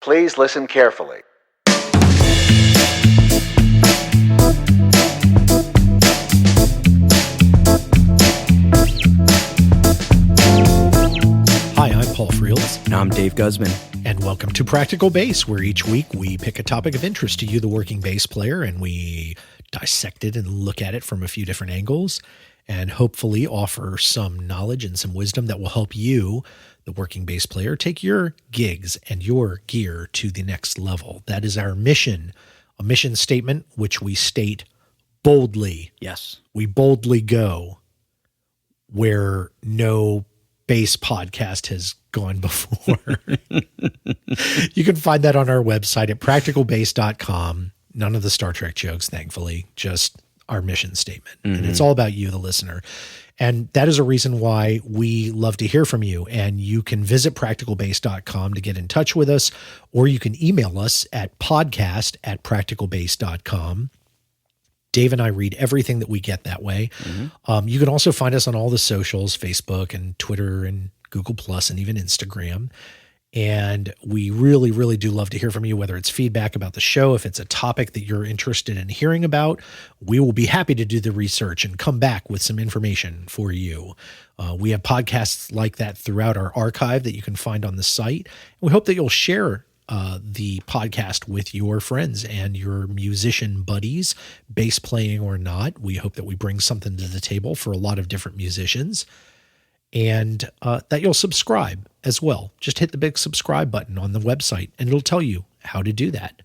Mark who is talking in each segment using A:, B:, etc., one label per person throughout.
A: Please listen carefully.
B: Hi, I'm Paul Friels.
C: And I'm Dave Guzman.
B: And welcome to Practical Bass, where each week we pick a topic of interest to you, the working bass player, and we dissect it and look at it from a few different angles and hopefully offer some knowledge and some wisdom that will help you, the working bass player, take your gigs and your gear to the next level. That is our mission, a mission statement which we state boldly.
C: Yes.
B: We boldly go where no bass podcast has gone before. You can find that on our website at practicalbass.com. None of the Star Trek jokes, thankfully, just our mission statement. And it's all about you, the listener. And that is a reason why we love to hear from you. And you can visit practicalbass.com to get in touch with us, or you can email us at podcast@practicalbass.com. Dave and I read everything that we get that way. You can also find us on all the socials, Facebook and Twitter and Google Plus and even Instagram. And we really, really do love to hear from you, whether it's feedback about the show, if it's a topic that you're interested in hearing about. We will be happy to do the research and come back with some information for you. We have podcasts like that throughout our archive that you can find on the site. We hope that you'll share the podcast with your friends and your musician buddies, bass playing or not. We hope that we bring something to the table for a lot of different musicians, and that you'll subscribe as well. Just hit the big subscribe button on the website and it'll tell you how to do that.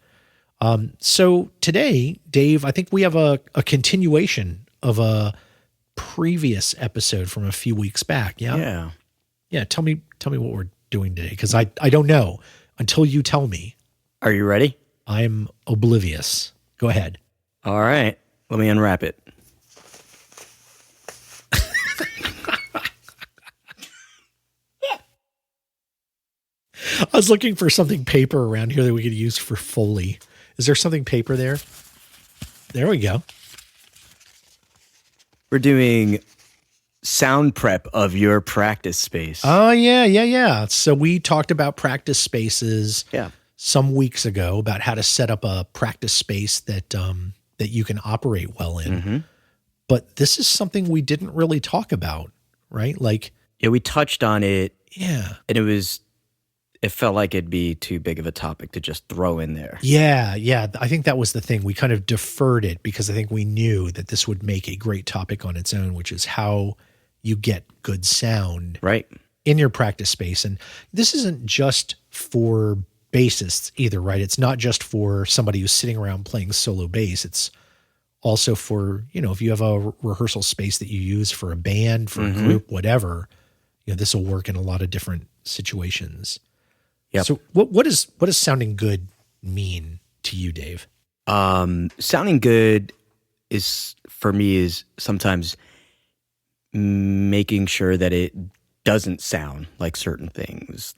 B: So today, Dave, I think we have a continuation of a previous episode from a few weeks back. Yeah. Tell me what we're doing today, because I don't know until you tell me.
C: Are you ready?
B: I'm oblivious. Go ahead.
C: All right. Let me unwrap it.
B: I was looking for something paper around here that we could use for Foley. Is there something paper there? There we go.
C: We're doing sound prep of your practice space.
B: Oh, yeah. So we talked about practice spaces some weeks ago, about how to set up a practice space that that you can operate well in. But this is something we didn't really talk about, right?
C: Yeah, we touched on it.
B: Yeah.
C: And it felt like it'd be too big of a topic to just throw in there.
B: Yeah. I think that was the thing. We kind of deferred it because I think we knew that this would make a great topic on its own, which is how you get good sound in your practice space. And this isn't just for bassists either, right? It's not just for somebody who's sitting around playing solo bass. It's also for, if you have a rehearsal space that you use for a band, for a group, whatever, this will work in a lot of different situations.
C: Yep.
B: So what does sounding good mean to you, Dave?
C: Sounding good is sometimes making sure that it doesn't sound like certain things,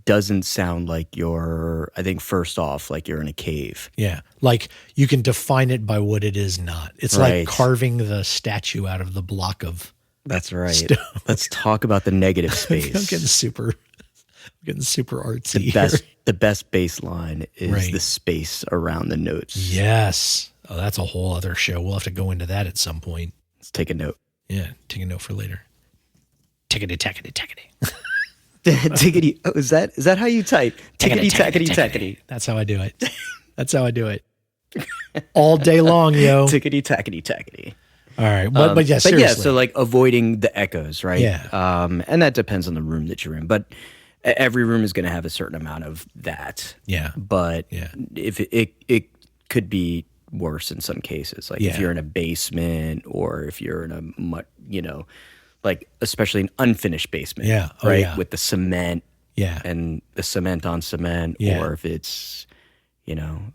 C: doesn't sound like I think first off, like you're in a cave.
B: Yeah. Like you can define it by what it is not. It's like carving the statue out of the block of
C: That's right.
B: stone.
C: Let's talk about the negative space.
B: I'm getting super artsy.
C: The best bass line is the space around the notes.
B: Yes. Oh, that's a whole other show. We'll have to go into that at some point.
C: Let's take a note.
B: Yeah, take a note for later. Tickety.
C: Tickety. Oh, is that how you type? Tickety.
B: That's how I do it. All day long, yo.
C: Tickety.
B: All right. But yeah, seriously.
C: But yeah, so avoiding the echoes, right?
B: Yeah.
C: And that depends on the room that you're in. But every room is going to have a certain amount of that.
B: Yeah.
C: But if it could be worse in some cases, if you're in a basement or if you're in a especially an unfinished basement, with the cement, and the cement on cement, or if it's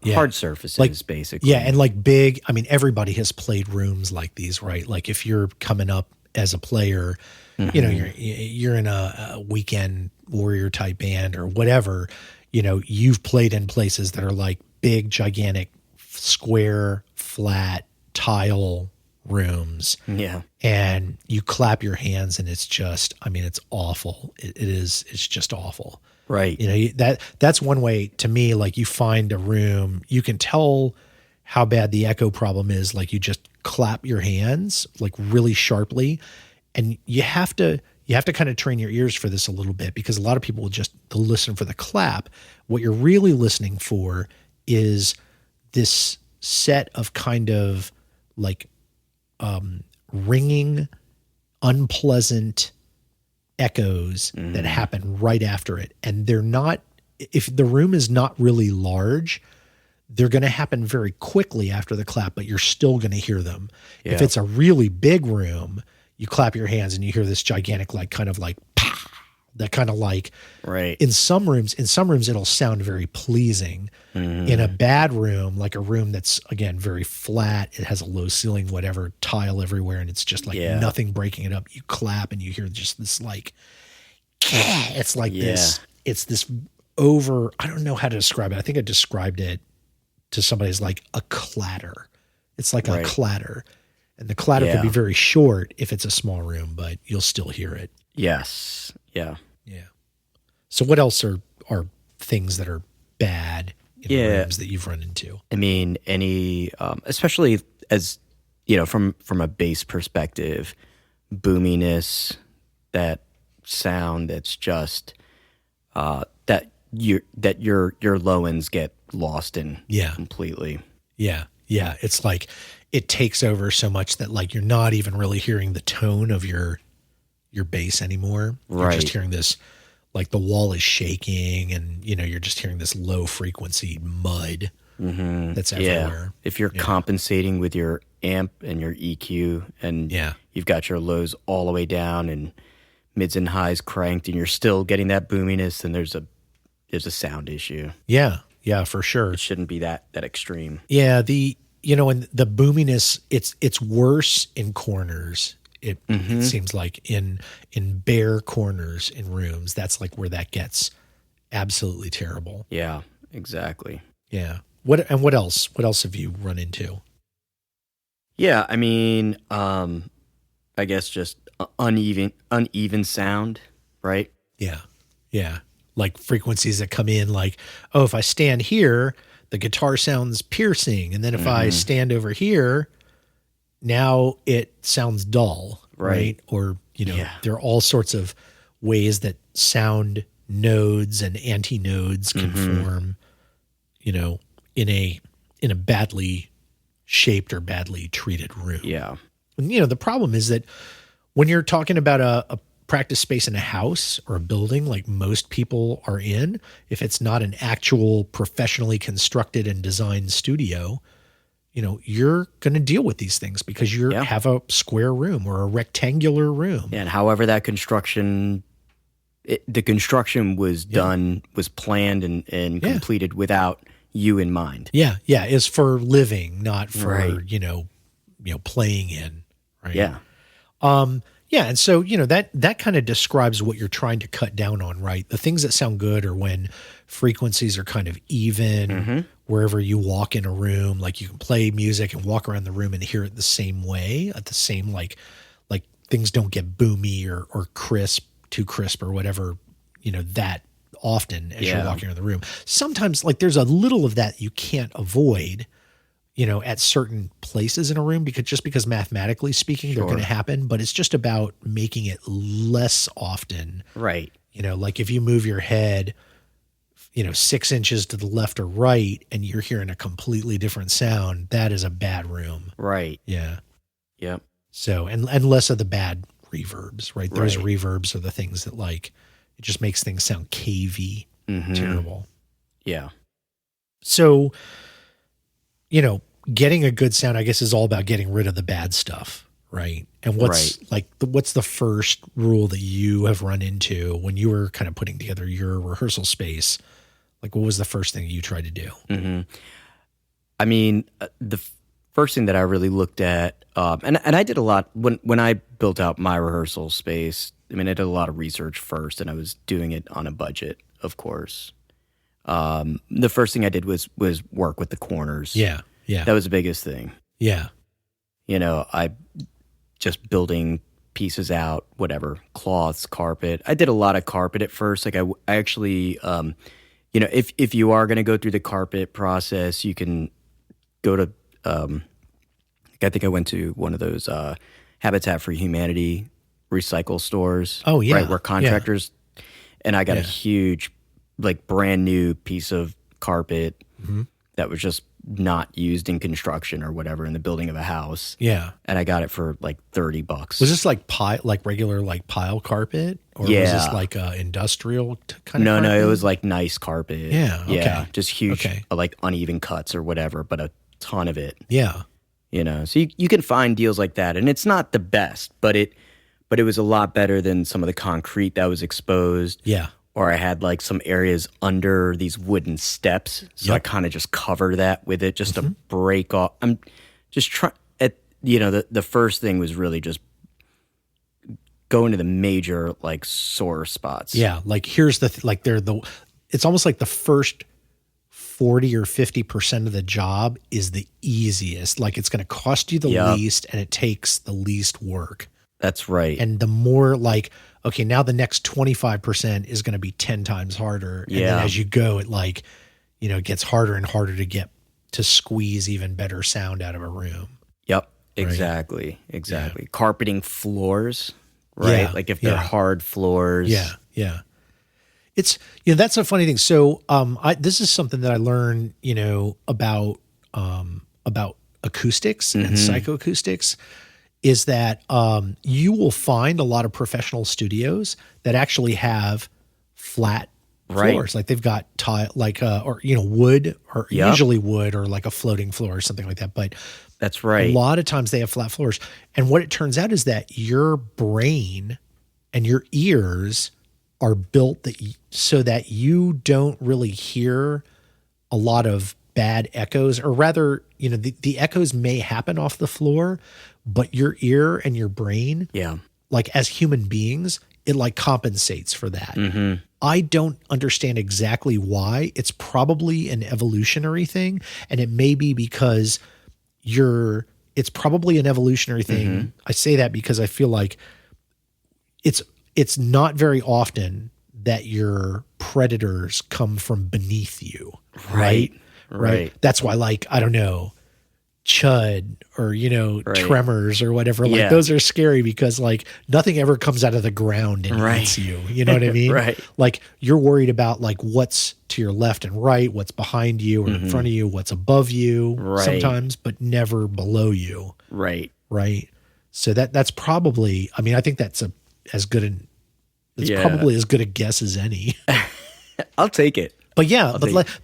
C: hard surfaces, basically,
B: and big. I mean, everybody has played rooms like these, right? Like if you're coming up as a player, you're in a weekend warrior type band or whatever, you've played in places that are like big, gigantic, square, flat, tile rooms.
C: Yeah.
B: And you clap your hands and it's just, I mean, it's awful. It's just awful.
C: Right.
B: You know, that's one way to me, like you find a room, you can tell how bad the echo problem is. Like you just clap your hands like really sharply, and you have to kind of train your ears for this a little bit, because a lot of people will they'll listen for the clap. What you're really listening for is this set of kind of like ringing, unpleasant echoes that happen right after it. And they're not, if the room is not really large, they're going to happen very quickly after the clap, but you're still going to hear them. Yeah. If it's a really big room, you clap your hands and you hear this gigantic, like kind of like, pow, that kind of like,
C: right.
B: In some rooms, it'll sound very pleasing. In a bad room, like a room that's, again, very flat, it has a low ceiling, whatever, tile everywhere, and it's just like nothing breaking it up. You clap and you hear just this like, it's like this, it's this over, I don't know how to describe it. I think I described it to somebody as like a clatter. It's like a clatter. And the clatter can be very short if it's a small room, but you'll still hear it.
C: Yes. Yeah.
B: Yeah. So what else are things that are bad in rooms that you've run into?
C: I mean, any, especially as, you know, from a bass perspective, boominess, that sound that's just, that your low ends get lost in completely.
B: Yeah. Yeah. It's like it takes over so much that like you're not even really hearing the tone of your bass anymore. You're just hearing this, like the wall is shaking, and you know, you're just hearing this low frequency mud that's everywhere.
C: If you're compensating with your amp and your EQ, and you've got your lows all the way down and mids and highs cranked, and you're still getting that boominess, then there's a sound issue.
B: Yeah. Yeah, for sure.
C: It shouldn't be that extreme.
B: Yeah. And the boominess, it's worse in corners. It seems like in bare corners in rooms, that's like where that gets absolutely terrible.
C: Yeah, exactly.
B: Yeah. What else? What else have you run into?
C: Yeah, I mean, I guess just uneven sound, right?
B: Yeah. Yeah. Like frequencies that come in like, oh, if I stand here, the guitar sounds piercing. And then if I stand over here, now it sounds dull, right? Or, you know, there are all sorts of ways that sound nodes and antinodes can form, you know, in a badly shaped or badly treated room.
C: Yeah.
B: And, you know, the problem is that when you're talking about a practice space in a house or a building like most people are in, if it's not an actual professionally constructed and designed studio, you know, you're going to deal with these things because you have a square room or a rectangular room.
C: And however that construction, the construction was done, was planned and completed without you in mind.
B: Yeah. Yeah. Is for living, not for, you know, playing in. Right.
C: Yeah.
B: Yeah. And so, you know, that kind of describes what you're trying to cut down on, right? The things that sound good are when frequencies are kind of even wherever you walk in a room. Like you can play music and walk around the room and hear it the same way, at the same, like things don't get boomy or crisp, too crisp or whatever, you know, that often as you're walking around the room. Sometimes like there's a little of that you can't avoid, you know, at certain places in a room because mathematically speaking, they're going to happen, but it's just about making it less often.
C: Right.
B: You know, like if you move your head, you know, 6 inches to the left or right, and you're hearing a completely different sound, that is a bad room.
C: Right.
B: Yeah.
C: Yep.
B: So, and less of the bad reverbs, right? Those reverbs are the things that like, it just makes things sound cavey, terrible.
C: Yeah.
B: So, you know, getting a good sound, I guess, is all about getting rid of the bad stuff, right? And what's what's the first rule that you have run into when you were kind of putting together your rehearsal space? Like, what was the first thing you tried to do?
C: I mean, the first thing that I really looked at, and I did a lot when I built out my rehearsal space. I mean, I did a lot of research first, and I was doing it on a budget, of course. The first thing I did was work with the corners.
B: Yeah. Yeah.
C: That was the biggest thing.
B: Yeah.
C: I just building pieces out, whatever, cloths, carpet. I did a lot of carpet at first. Like I actually, if you are going to go through the carpet process, you can go to, I think I went to one of those Habitat for Humanity recycle stores.
B: Oh, yeah.
C: Right, where contractors, and I got a huge, like brand new piece of carpet that was just not used in construction or whatever in the building of a house.
B: Yeah.
C: And I got it for like $30.
B: Was this like regular like pile carpet, or was this like industrial kind of?
C: No, it was like nice carpet.
B: Yeah. Okay.
C: Yeah, just huge, like uneven cuts or whatever, but a ton of it.
B: Yeah.
C: So you can find deals like that, and it's not the best, but it was a lot better than some of the concrete that was exposed.
B: Yeah.
C: Or I had like some areas under these wooden steps, so I kind of just cover that with it just to break off. I'm just trying. The first thing was really just going to the major like sore spots.
B: Yeah, like here's it's almost like the first 40 or 50% of the job is the easiest. Like it's going to cost you the least, and it takes the least work.
C: That's right.
B: And the more like, okay, now the next 25% is going to be 10 times harder. And then as you go, it like, it gets harder and harder to squeeze even better sound out of a room.
C: Yep. Exactly. Right? Exactly. Yeah. Carpeting floors, right?
B: Yeah.
C: Like if they're hard floors.
B: Yeah. Yeah. It's, that's a funny thing. So, this is something that I learned, about acoustics and psychoacoustics. Is that you will find a lot of professional studios that actually have flat floors, like they've got tile, like or wood, or usually wood, or like a floating floor or something like that. But
C: that's right.
B: A lot of times they have flat floors, and what it turns out is that your brain and your ears are built so that you don't really hear a lot of bad echoes, or rather, the echoes may happen off the floor, but your ear and your brain, like as human beings, it like compensates for that. Mm-hmm. I don't understand exactly why. It's probably an evolutionary thing, and it may be because it's probably an evolutionary thing. Mm-hmm. I say that because I feel like it's not very Often that your predators come from beneath you, right? Right. That's why, like, I don't know, Chud or, Tremors or whatever, like those are scary because like nothing ever comes out of the ground and eats you. You know what I mean?
C: Right.
B: Like you're worried about like what's to your left and right, what's behind you or in front of you, what's above you sometimes, but never below you.
C: Right.
B: Right. So that's probably, I think that's probably as good a guess as any.
C: I'll take it.
B: But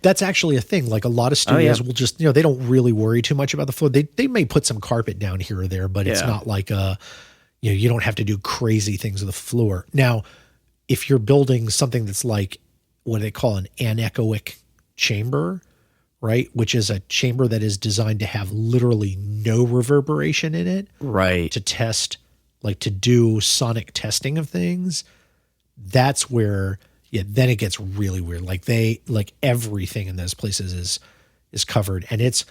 B: that's actually a thing. Like a lot of studios will just, they don't really worry too much about the floor. They may put some carpet down here or there, but it's not like you don't have to do crazy things with the floor. Now, if you're building something that's like what they call an anechoic chamber, right? Which is a chamber that is designed to have literally no reverberation in it.
C: Right.
B: To test, like to do sonic testing of things. That's where... then it gets really weird. Like everything in those places is covered, and that's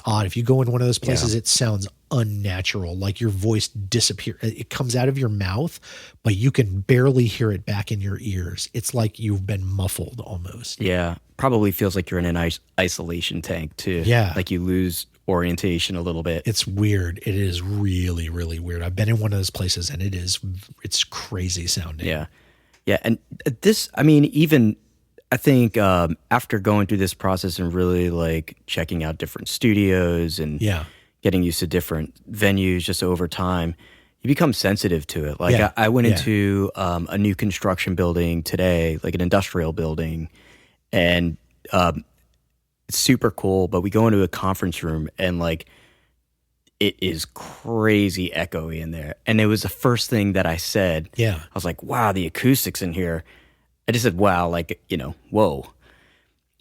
B: odd. If you go in one of those places, it sounds unnatural. Like your voice disappears. It comes out of your mouth, but you can barely hear it back in your ears. It's like you've been muffled almost.
C: Yeah, probably feels like you're in an isolation tank too.
B: Yeah,
C: like you lose orientation a little bit.
B: It's weird. It is really, really weird. I've been in one of those places, and it's crazy sounding.
C: Yeah. Yeah, and this, even I think after going through this process and really like checking out different studios and getting used to different venues just over time, you become sensitive to it. Like I went into a new construction building today, like an industrial building, and it's super cool, but we go into a conference room and like it is crazy echoey in there. And it was the first thing that I said.
B: Yeah.
C: I was like, wow, the acoustics in here. I just said, wow, like, whoa.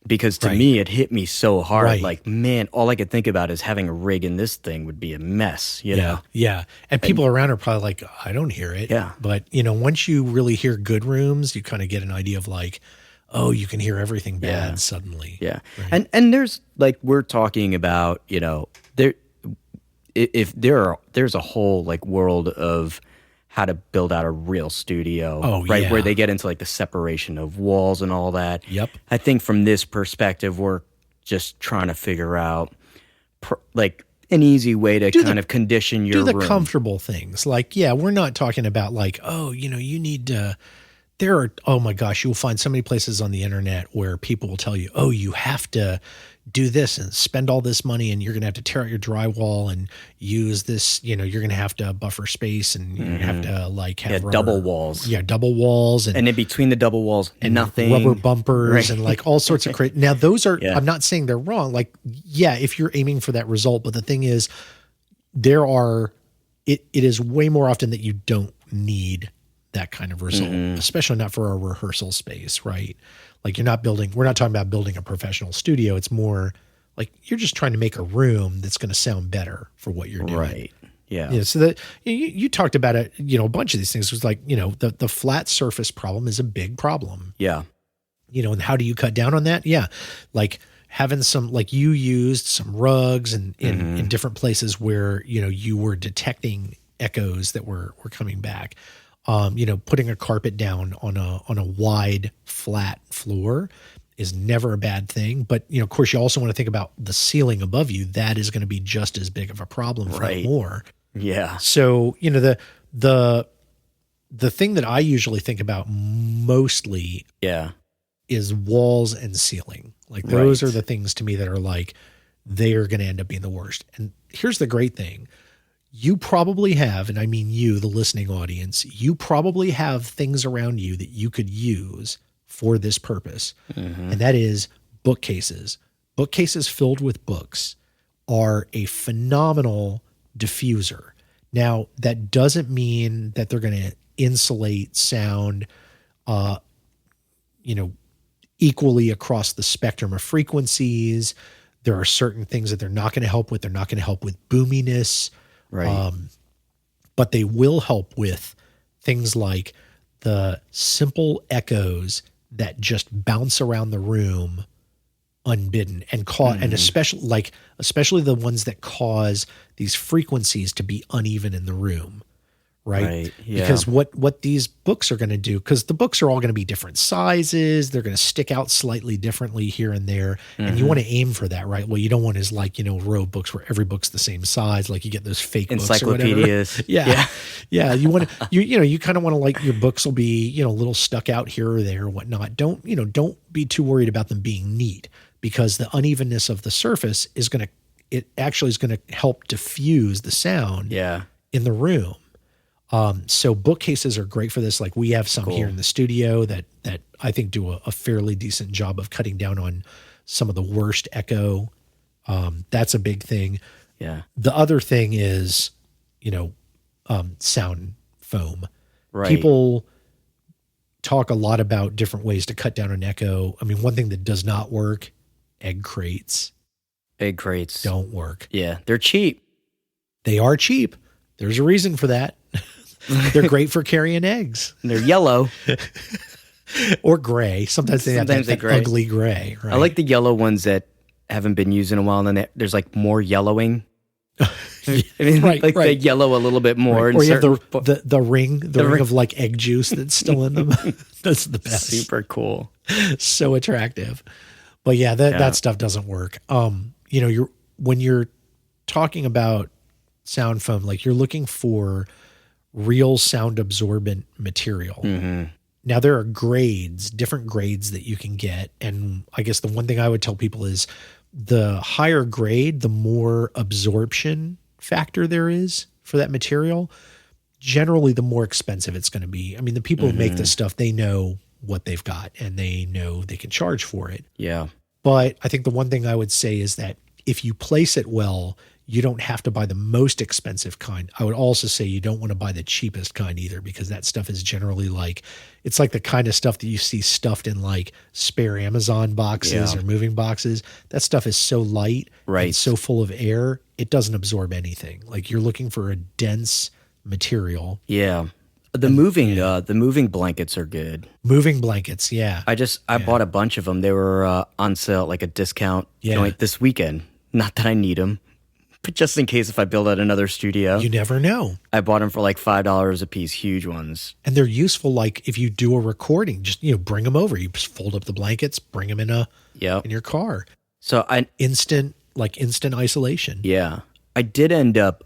C: Because to me, it hit me so hard.
B: Right.
C: Like, man, all I could think about is having a rig in this thing would be a mess, you know?
B: Yeah. And people around are probably like, I don't hear it.
C: Yeah.
B: But, once you really hear good rooms, you kind of get an idea of like, oh, you can hear everything bad suddenly.
C: Yeah.
B: Right.
C: And there's like, we're talking about, if there's a whole like world of how to build out a real studio,
B: Oh,
C: right?
B: yeah.
C: Where they get into like the separation of walls and all that.
B: Yep.
C: I think from this perspective, we're just trying to figure out like an easy way to kind of condition your
B: do the
C: room.
B: comfortable things. Like, yeah, we're not talking about like, oh, you need to, there are, oh my gosh, you'll find so many places on the internet where people will tell you, oh, you have to do this and spend all this money and you're going to have to tear out your drywall and use this, you're going to have to buffer space and you're going to have to like have rubber,
C: double walls.
B: Yeah, double walls.
C: And in between the double walls, nothing.
B: Rubber bumpers
C: Right.
B: and like all sorts of crazy. Now those are,
C: Yeah.
B: I'm not saying they're wrong. Like, yeah, if you're aiming for that result, but the thing is it is way more often that you don't need that kind of result, especially not for a rehearsal space, right? Like we're not talking about building a professional studio. It's more like you're just trying to make a room that's going to sound better for what you're doing.
C: Right. Yeah.
B: Yeah, so that you talked about it, a bunch of these things. It was like, the flat surface problem is a big problem.
C: Yeah.
B: And how do you cut down on that? Yeah. Like having some, like you used some rugs and in different places where, you were detecting echoes that were coming back. Putting a carpet down on a wide flat floor is never a bad thing. But, of course you also want to think about the ceiling above you. That is going to be just as big of a problem, if not more.
C: Yeah.
B: So, the thing that I usually think about mostly is walls and ceiling. Like those are the things to me that are like, they are going to end up being the worst. And here's the great thing. You probably have, and I mean you, the listening audience, you probably have things around you that you could use for this purpose. And that is bookcases. Bookcases filled with books are a phenomenal diffuser. Now, that doesn't mean that they're going to insulate sound, equally across the spectrum of frequencies. There are certain things that they're not going to help with. They're not going to help with boominess.
C: Right.
B: But they will help with things like the simple echoes that just bounce around the room unbidden and and especially the ones that cause these frequencies to be uneven in the room. Right.
C: Yeah.
B: Because what these books are going to do, because the books are all going to be different sizes, they're going to stick out slightly differently here and there. And you want to aim for that, right? Well, you don't want is like, row of books where every book's the same size, like you get those fake
C: encyclopedias.
B: Books or whatever. Yeah. You want to, you kind of want to like your books will be, a little stuck out here or there or whatnot. Don't be too worried about them being neat, because the unevenness of the surface is going to help diffuse the sound in the room. So bookcases are great for this. Like we have some here in the studio that I think do a fairly decent job of cutting down on some of the worst echo. That's a big thing.
C: Yeah.
B: The other thing is, sound foam.
C: Right.
B: People talk a lot about different ways to cut down on echo. I mean, one thing that does not work, egg crates.
C: Egg crates
B: Don't work.
C: Yeah. They're cheap.
B: They are cheap. There's a reason for that. They're great for carrying eggs.
C: And they're yellow.
B: Or gray. Sometimes they have that
C: gray.
B: ugly gray. Right?
C: I like the yellow ones that haven't been used in a while, and then there's like more yellowing. I mean, they yellow a little bit more.
B: Right. Or you have the ring of like egg juice that's still in them. That's the best.
C: Super cool.
B: So attractive. But yeah, that stuff doesn't work. When you're talking about sound foam, like you're looking for real sound absorbent material. Now there are different grades that you can get. And I guess the one thing I would tell people is the higher grade, the more absorption factor there is for that material. Generally, the more expensive it's going to be. I mean, the people who make this stuff, they know what they've got and they know they can charge for it.
C: Yeah.
B: But I think the one thing I would say is that if you place it well, you don't have to buy the most expensive kind. I would also say you don't want to buy the cheapest kind either, because that stuff is generally it's like the kind of stuff that you see stuffed in like spare Amazon boxes or moving boxes. That stuff is so light and so full of air, it doesn't absorb anything. Like you're looking for a dense material.
C: Yeah. The moving blankets are good.
B: Moving blankets, yeah.
C: I bought a bunch of them. They were on sale, like a discount joint this weekend. Not that I need them. But just in case if I build out another studio,
B: You never know.
C: I bought them for like $5 a piece, huge ones.
B: And they're useful, like if you do a recording, just, bring them over. You just fold up the blankets, bring them in your car.
C: So
B: Instant isolation.
C: yeah, I did end up,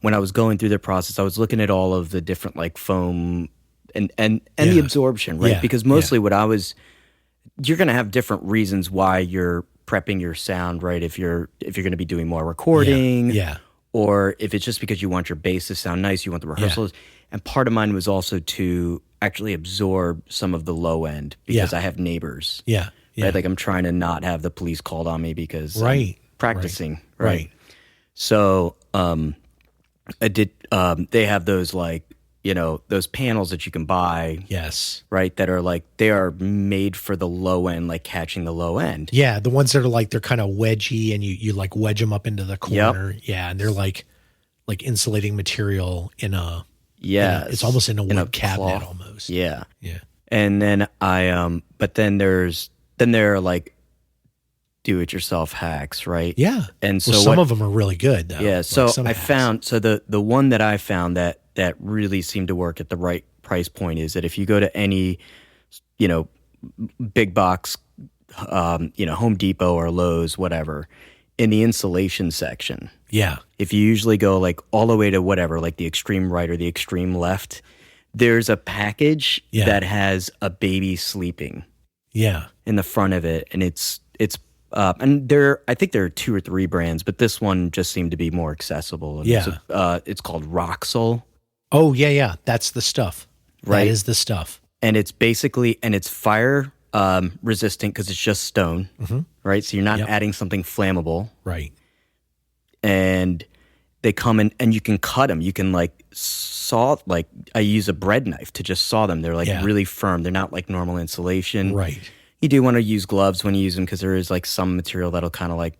C: when I was going through the process, I was looking at all of the different like foam and the absorption, right?
B: Yeah,
C: Because mostly you're going to have different reasons why you're prepping your sound, right? If you're going to be doing more recording,
B: Yeah.
C: or if it's just because you want your bass to sound nice, you want the rehearsals. And part of mine was also to actually absorb some of the low end because I have neighbors.
B: Yeah. Yeah.
C: Right? Like I'm trying to not have the police called on me because
B: Right.
C: I'm practicing.
B: Right.
C: So I did. They have those like those panels that you can buy.
B: Yes.
C: Right. That are like they are made for the low end, like catching the low end.
B: Yeah. The ones that are like, they're kind of wedgy and you like wedge them up into the corner.
C: Yep.
B: Yeah. And they're like insulating material it's almost in a wood cabinet
C: cloth.
B: almost.
C: Yeah.
B: Yeah.
C: And then but then there are like do-it-yourself hacks, right?
B: Yeah.
C: And so
B: some of them are really good though.
C: Yeah.
B: Like
C: So
B: some
C: I
B: hacks.
C: found the one that I found that really seemed to work at the right price point is that if you go to any big box Home Depot or Lowe's, whatever, in the insulation section,
B: Yeah.
C: if you usually go like all the way to whatever, like the extreme right or the extreme left, there's a package that has a baby sleeping
B: Yeah.
C: in the front of it, and it's and I think there are 2 or 3 brands, but this one just seemed to be more accessible. And it's called Roxol,
B: Oh yeah. Yeah. That's the stuff.
C: Right.
B: That is the stuff.
C: and it's fire resistant because it's just stone, right? So you're not adding something flammable,
B: Right.
C: and they come in and you can cut them. You can like saw, like I use a bread knife to just saw them. They're like really firm. They're not like normal insulation.
B: Right.
C: You do want to use gloves when you use them because there is like some material that'll kind of like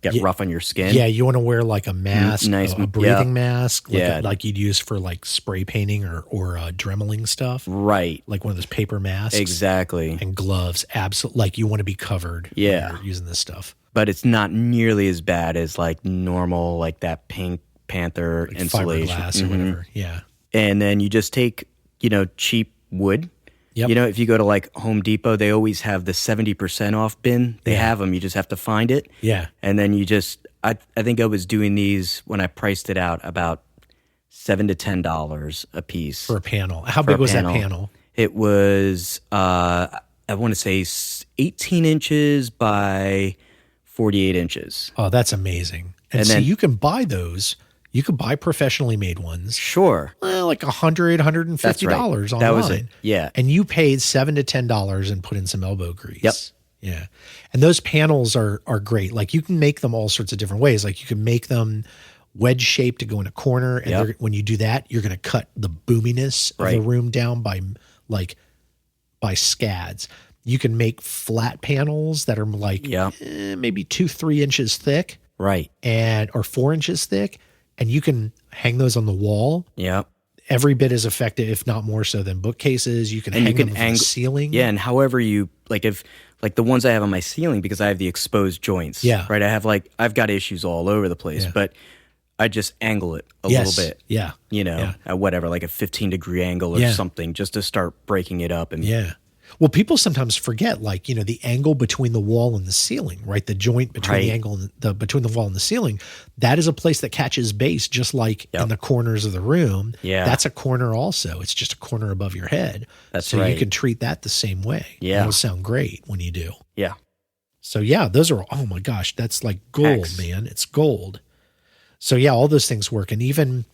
C: get rough on your skin.
B: Yeah, you want to wear like a mask, a breathing mask, like you'd use for like spray painting or dremeling stuff,
C: Right.
B: like one of those paper masks.
C: Exactly.
B: And gloves, absolutely. Like you want to be covered. when you're using this stuff.
C: But it's not nearly as bad as like normal, like that Pink Panther
B: Like
C: insulation.
B: fiberglass or whatever. Yeah.
C: And then you just take, cheap wood.
B: Yep.
C: If you go to like Home Depot, they always have the 70% off bin. They have them. You just have to find it.
B: Yeah.
C: And then you just, I think I was doing these when I priced it out about $7 to $10 a piece.
B: For a panel. How big was that panel?
C: It was, I want to say 18 inches by 48 inches.
B: Oh, that's amazing. And see, you can buy those. You could buy professionally made ones.
C: Sure.
B: Well, like $100, $150 online.
C: That was it. Yeah.
B: And you paid $7 to $10 and put in some elbow grease.
C: Yep.
B: Yeah. And those panels are great. Like you can make them all sorts of different ways. Like you can make them wedge shaped to go in a corner. And when you do that, you're going to cut the boominess of the room down by scads. You can make flat panels that are like maybe 2-3 inches thick.
C: Right.
B: Or 4 inches thick. And you can hang those on the wall.
C: Yeah.
B: Every bit as effective, if not more so, than bookcases. You can hang them from the ceiling.
C: Yeah, and however you if the ones I have on my ceiling, because I have the exposed joints.
B: Yeah.
C: Right. I've got issues all over the place, but I just angle it a little bit.
B: Yeah.
C: At whatever, like a 15-degree angle or something, just to start breaking it up. And
B: well, people sometimes forget, like, the angle between the wall and the ceiling, right? The joint between the angle and between the wall and the ceiling, that is a place that catches bass, just like in the corners of the room.
C: Yeah.
B: That's a corner also. It's just a corner above your head. So you can treat that the same way.
C: Yeah.
B: It'll sound great when you do.
C: Yeah.
B: So those are, oh my gosh, that's like gold, man. It's gold. So all those things work. And even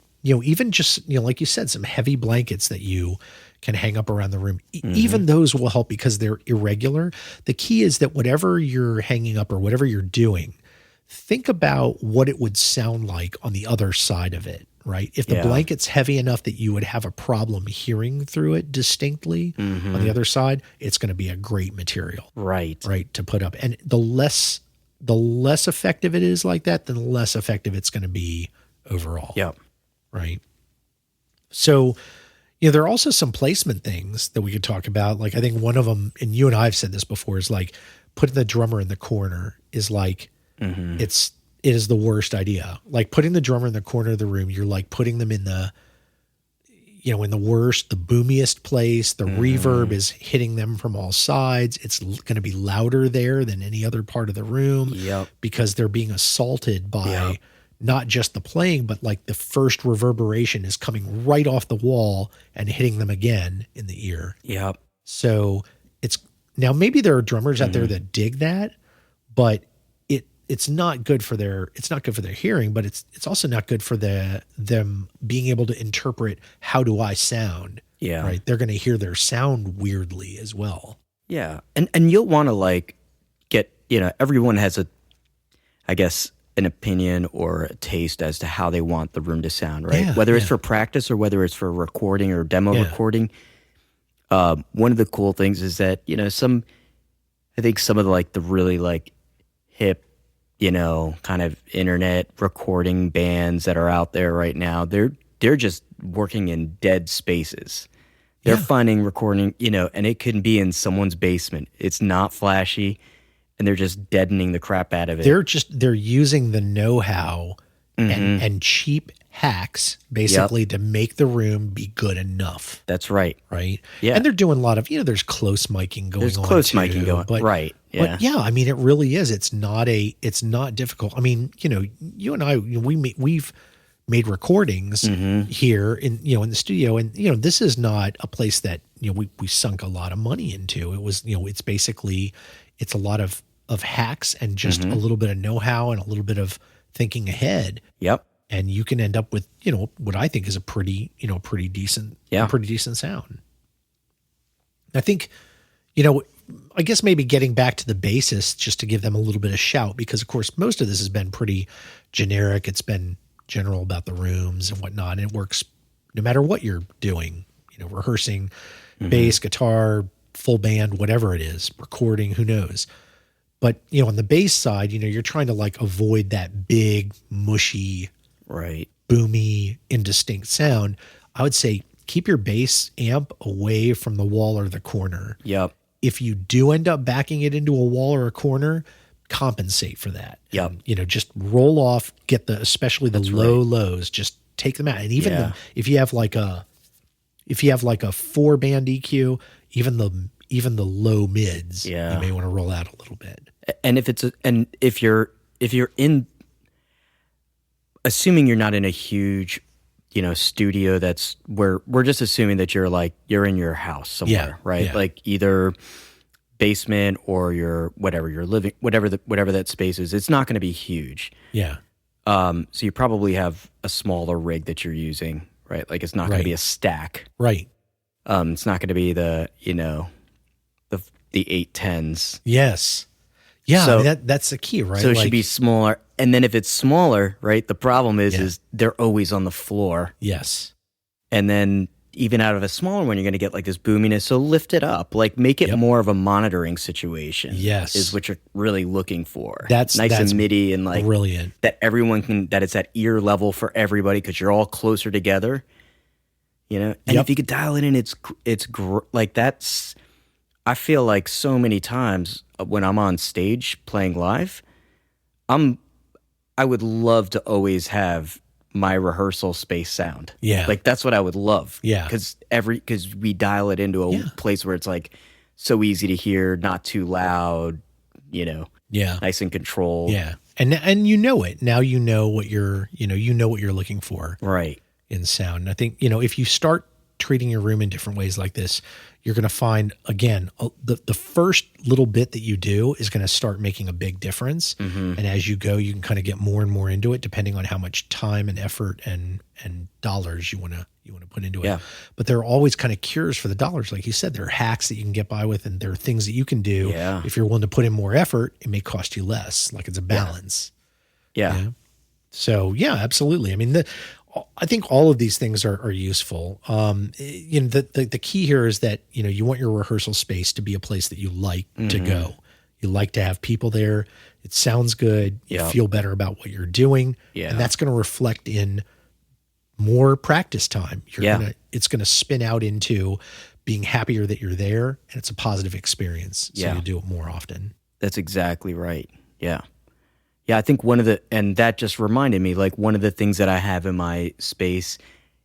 B: just, like you said, some heavy blankets that you can hang up around the room. Even those will help because they're irregular. The key is that whatever you're hanging up or whatever you're doing, think about what it would sound like on the other side of it, right? If the blanket's heavy enough that you would have a problem hearing through it distinctly on the other side, it's going to be a great material.
C: Right.
B: Right, to put up. And the less effective it is like that, then the less effective it's going to be overall.
C: Yep.
B: Right. So, there are also some placement things that we could talk about. Like, I think one of them, and you and I have said this before, is like putting the drummer in the corner is like, it's it is the worst idea. Like putting the drummer in the corner of the room, you're like putting them in the, in the worst, the boomiest place. The reverb is hitting them from all sides. It's going to be louder there than any other part of the room because they're being assaulted by not just the playing, but like the first reverberation is coming right off the wall and hitting them again in the ear.
C: Yep.
B: So now maybe there are drummers out there that dig that, but it's not good for their hearing, but it's also not good for them being able to interpret how do I sound.
C: Yeah.
B: Right. They're going to hear their sound weirdly as well.
C: Yeah. And you'll want to like get, everyone has an opinion or a taste as to how they want the room to sound, right?
B: Yeah,
C: whether it's for practice or whether it's for recording or demo recording. One of the cool things is that, I think some of the really like hip, kind of internet recording bands that are out there right now, they're just working in dead spaces. They're finding recording, and it can be in someone's basement. It's not flashy, and they're just deadening the crap out of it.
B: They're using the know-how and cheap hacks basically to make the room be good enough.
C: That's right.
B: Right.
C: Yeah.
B: And they're doing a lot of, there's close miking going on.
C: There's close miking going on. Right. Yeah.
B: But yeah, I mean, it really is. It's not difficult. I mean, you and I, we've made recordings here in the studio, and this is not a place that we sunk a lot of money into. It was it's basically it's a lot of hacks and just a little bit of know-how and a little bit of thinking ahead.
C: Yep.
B: And you can end up with what I think is a pretty decent sound. I think I guess maybe getting back to the basis just to give them a little bit of shout, because of course most of this has been pretty generic. It's been general about the rooms and whatnot, and it works no matter what you're doing, rehearsing, bass, guitar, full band, whatever it is, recording, who knows. But, on the bass side, you're trying to like avoid that big, mushy,
C: right,
B: boomy, indistinct sound. I would say keep your bass amp away from the wall or the corner.
C: Yep.
B: If you do end up backing it into a wall or a corner, compensate for that.
C: Yep.
B: And, just roll off, get especially the lows, just take them out. And even if you have like a 4-band EQ, even the low mids, you may want to roll out a little bit.
C: And if you're in, assuming you're not in a huge, studio, that's where we're just assuming that you're in your house somewhere, right?
B: Yeah.
C: Like either basement or your living, whatever that space is. It's not going to be huge.
B: Yeah.
C: So you probably have a smaller rig that you're using, right? Like it's not going to be a stack.
B: Right.
C: It's not going to be the 810s.
B: Yes. Yeah,
C: So,
B: I mean, that's the key, right?
C: So it should be smaller. And then if it's smaller, right, the problem is they're always on the floor.
B: Yes.
C: And then even out of a smaller one, you're going to get like this boominess. So lift it up, like make it more of a monitoring situation.
B: Yes.
C: Is what you're really looking for.
B: That's
C: nice and MIDI and like
B: brilliant.
C: That everyone that it's at ear level for everybody because you're all closer together. And if you could dial it in, it's like that's, I feel like so many times when I'm on stage playing live, I would love to always have my rehearsal space sound.
B: Yeah.
C: Like that's what I would love.
B: Yeah.
C: Because we dial it into a place where it's like so easy to hear, not too loud, nice and controlled.
B: Yeah. And it. Now you know what you're looking for.
C: Right.
B: In sound. And I think, if you start treating your room in different ways like this, you're going to find, again, the first little bit that you do is going to start making a big difference.
C: Mm-hmm.
B: And as you go, you can kind of get more and more into it, depending on how much time and effort and dollars you want to put into it.
C: Yeah.
B: But there are always kind of cures for the dollars. Like you said, there are hacks that you can get by with, and there are things that you can do.
C: Yeah.
B: If you're willing to put in more effort, it may cost you less. Like it's a balance.
C: Yeah.
B: So yeah, absolutely. I mean, I think all of these things are useful. The key here is that, you want your rehearsal space to be a place that you like to go. You like to have people there. It sounds good. You feel better about what you're doing.
C: Yeah.
B: And that's going to reflect in more practice time. It's going to spin out into being happier that you're there, and it's a positive experience. So you do it more often.
C: That's exactly right. Yeah. Yeah, I think and that just reminded me, like one of the things that I have in my space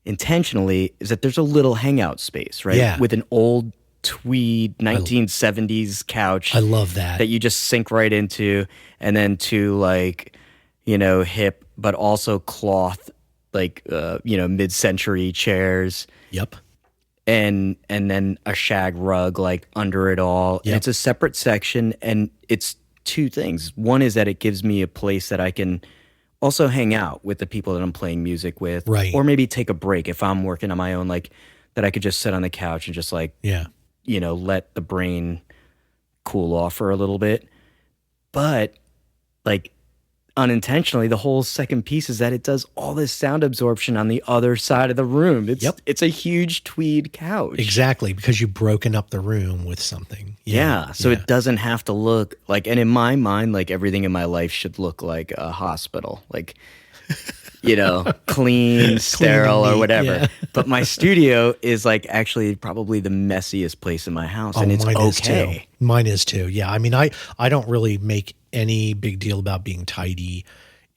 C: intentionally is that there's a little hangout space, right?
B: Yeah.
C: With an old tweed 1970s couch.
B: I love that.
C: That you just sink right into, and then two like, hip, but also cloth, like, mid-century chairs.
B: Yep.
C: And then a shag rug like under it all.
B: Yep.
C: And it's a separate section, and it's two things. One is that it gives me a place that I can also hang out with the people that I'm playing music with,
B: right?
C: Or maybe take a break if I'm working on my own, like that I could just sit on the couch and just like, let the brain cool off for a little bit. But like unintentionally, the whole second piece is that it does all this sound absorption on the other side of the room. It's a huge tweed couch.
B: Exactly, because you've broken up the room with something.
C: Yeah, so it doesn't have to look like, and in my mind, like everything in my life should look like a hospital, like, clean, sterile, or whatever. Yeah. But my studio is like actually probably the messiest place in my house, and it's okay.
B: Mine is too. Yeah, I mean, I don't really make any big deal about being tidy,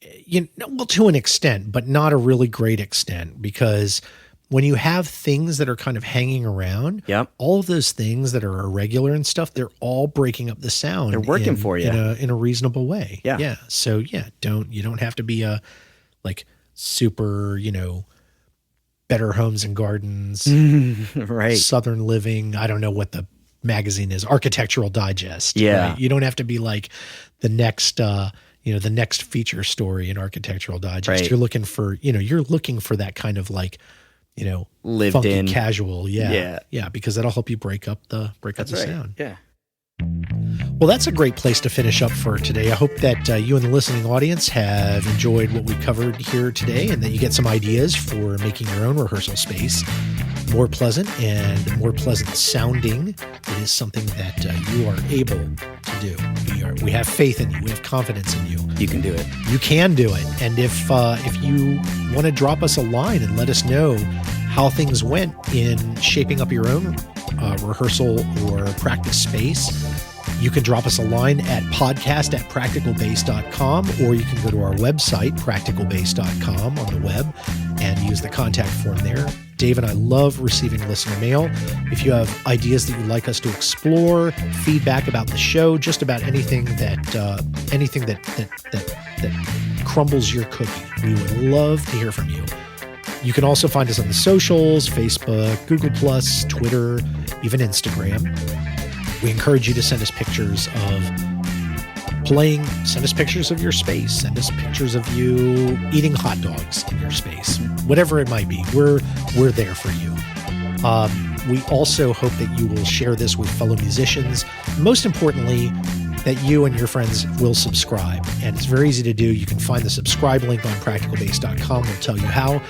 B: to an extent, but not a really great extent, because when you have things that are kind of hanging around, all of those things that are irregular and stuff, they're all breaking up the sound.
C: They're working for you
B: in a reasonable way.
C: Yeah.
B: So you don't have to be a like super, Better Homes and Gardens,
C: right?
B: Southern Living. I don't know what the magazine is, Architectural Digest.
C: Yeah.
B: Right? You don't have to be like the next, the next feature story in Architectural Digest.
C: Right.
B: You're looking for that kind of like,
C: lived
B: funky
C: in
B: casual. Yeah. Because that'll help you break up the sound.
C: Yeah.
B: Well, that's a great place to finish up for today. I hope that you and the listening audience have enjoyed what we covered here today, and that you get some ideas for making your own rehearsal space more pleasant and more pleasant sounding. It is something that you are able to do. We have faith in you. We have confidence in you.
C: You can do it.
B: You can do it. And if you want to drop us a line and let us know how things went in shaping up your own rehearsal or practice space, you can drop us a line at podcast@practicalbass.com, or you can go to our website, practicalbass.com, on the web, and use the contact form there. Dave and I love receiving listener mail. If you have ideas that you'd like us to explore, feedback about the show, just about anything that crumbles your cookie, we would love to hear from you. You can also find us on the socials, Facebook, Google+, Twitter, even Instagram. We encourage you to send us pictures of playing, send us pictures of your space, send us pictures of you eating hot dogs in your space, whatever it might be. We're there for you. We also hope that you will share this with fellow musicians. Most importantly, that you and your friends will subscribe. And it's very easy to do. You can find the subscribe link on practicalbass.com. We'll tell you how.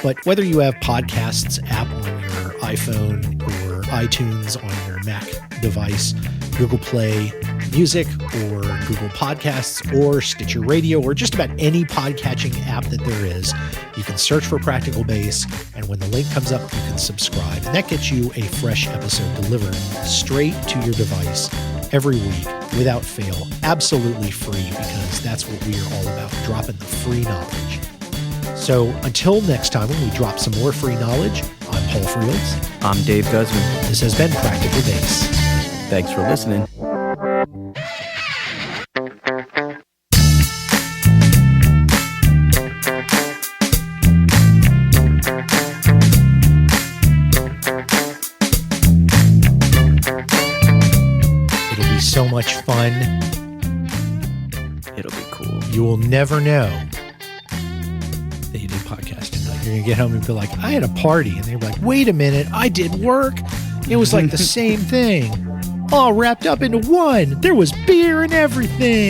B: But whether you have Podcasts app on your iPhone or iTunes on your Mac device, Google Play Music or Google Podcasts or Stitcher Radio or just about any podcatching app that there is, you can search for Practical Bass, and when the link comes up, you can subscribe. And that gets you a fresh episode delivered straight to your device every week without fail, absolutely free, because that's what we are all about, dropping the free knowledge. So until next time when we drop some more free knowledge, I'm Paul Fields.
C: I'm Dave Guzman.
B: This has been Practical Bass.
C: Thanks for listening.
B: It'll be so much fun.
C: It'll be cool.
B: You will never know that you did podcasting. Like, you're going to get home and be like, I had a party. And they're like, wait a minute, I did work. It was like the same thing, all wrapped up into one. There was beer and everything.